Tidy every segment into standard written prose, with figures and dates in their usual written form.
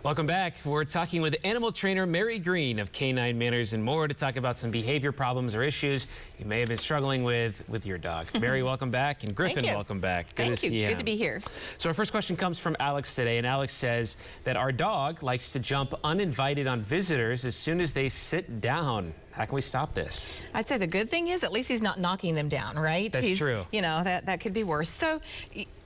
Welcome back. We're talking with animal trainer Mary Green of Canine Manners and More to talk about some behavior problems or issues you may have been struggling with your dog. Mary, welcome back. And Griffin, welcome back. Good to see you. Good to be here. So our first question comes from Alex today, and Alex says that our dog likes to jump uninvited on visitors as soon as they sit down. How can we stop this? I'd say the good thing is at least he's not knocking them down, right? That's true. You know, that could be worse. So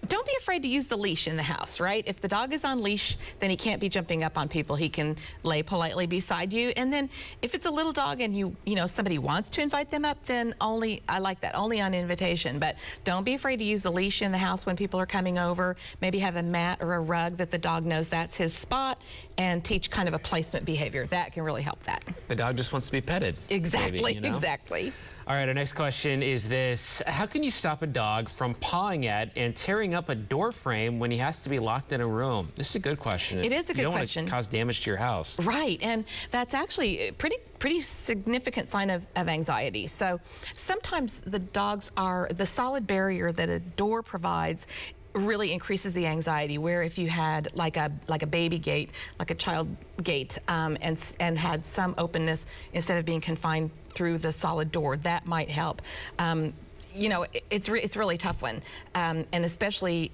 don't be afraid to use the leash in the house, right? If the dog is on leash, then he can't be jumping up on people. He can lay politely beside you. And then if it's a little dog and you know, somebody wants to invite them up, then I like that, only on invitation. But don't be afraid to use the leash in the house when people are coming over. Maybe have a mat or a rug that the dog knows that's his spot, and teach kind of a placement behavior. That can really help that. The dog just wants to be petted. Exactly, maybe, you know? exactly. All right, our next question is this. How can you stop a dog from pawing at and tearing up a door frame when he has to be locked in a room? This is a good question. It is a good question. You don't want to cause damage to your house. Right, and that's actually a pretty significant sign of anxiety. So sometimes the dogs the solid barrier that a door provides really increases the anxiety, where if you had like a baby gate, like a child gate, and had some openness instead of being confined through the solid door, that might help. You know, it's a really tough one, and especially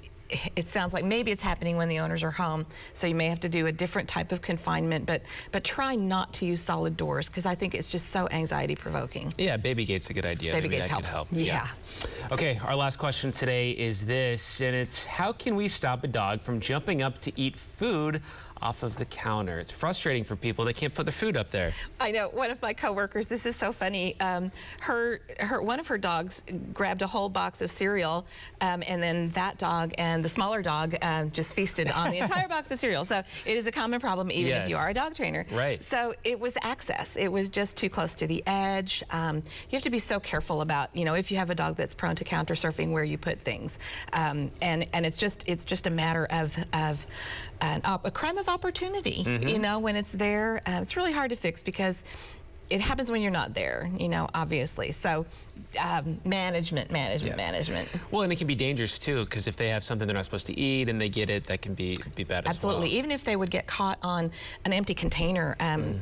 it sounds like maybe it's happening when the owners are home, so you may have to do a different type of confinement, but try not to use solid doors, because I think it's just so anxiety provoking. Yeah, baby gate's a good idea. Baby Maybe gates that could help. Yeah. Okay, our last question today is this, and it's how can we stop a dog from jumping up to eat food off of the counter? It's frustrating for people. They can't put their food up there. I know. One of my coworkers, this is so funny, one of her dogs grabbed a whole box of cereal, and then that dog and the smaller dog just feasted on the entire box of cereal. So it is a common problem even if you are a dog trainer. Right. So it was access. It was just too close to the edge. You have to be so careful about, you know, if you have a dog that's prone to counter surfing, where you put things. And it's just a matter of a crime of opportunity. You know, when it's there, it's really hard to fix because it happens when you're not there, you know, obviously. So management. Well, and it can be dangerous too, because if they have something they're not supposed to eat and they get it, that can be bad as well. Absolutely. Even if they would get caught on an empty container,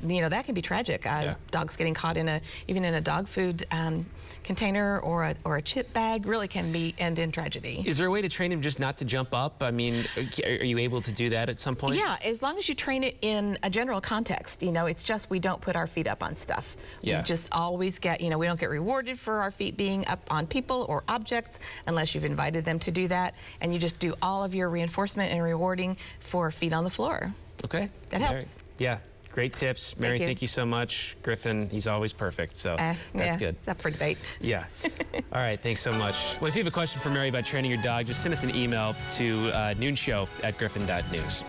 you know, that can be tragic. Dogs getting caught even in a dog food container or a chip bag really can end in tragedy. Is there a way to train him just not to jump up? I mean, are you able to do that at some point? Yeah, as long as you train it in a general context. You know, it's just we don't put our feet up on stuff. Yeah. We just always get, you know, we don't get rewarded for our feet being up on people or objects unless you've invited them to do that. And you just do all of your reinforcement and rewarding for feet on the floor. Okay. That helps. Yeah. Great tips. Mary, thank you so much. Griffin, he's always perfect, so that's good. It's up for debate. Yeah. All right, thanks so much. Well, if you have a question for Mary about training your dog, just send us an email to noonshow@griffin.news.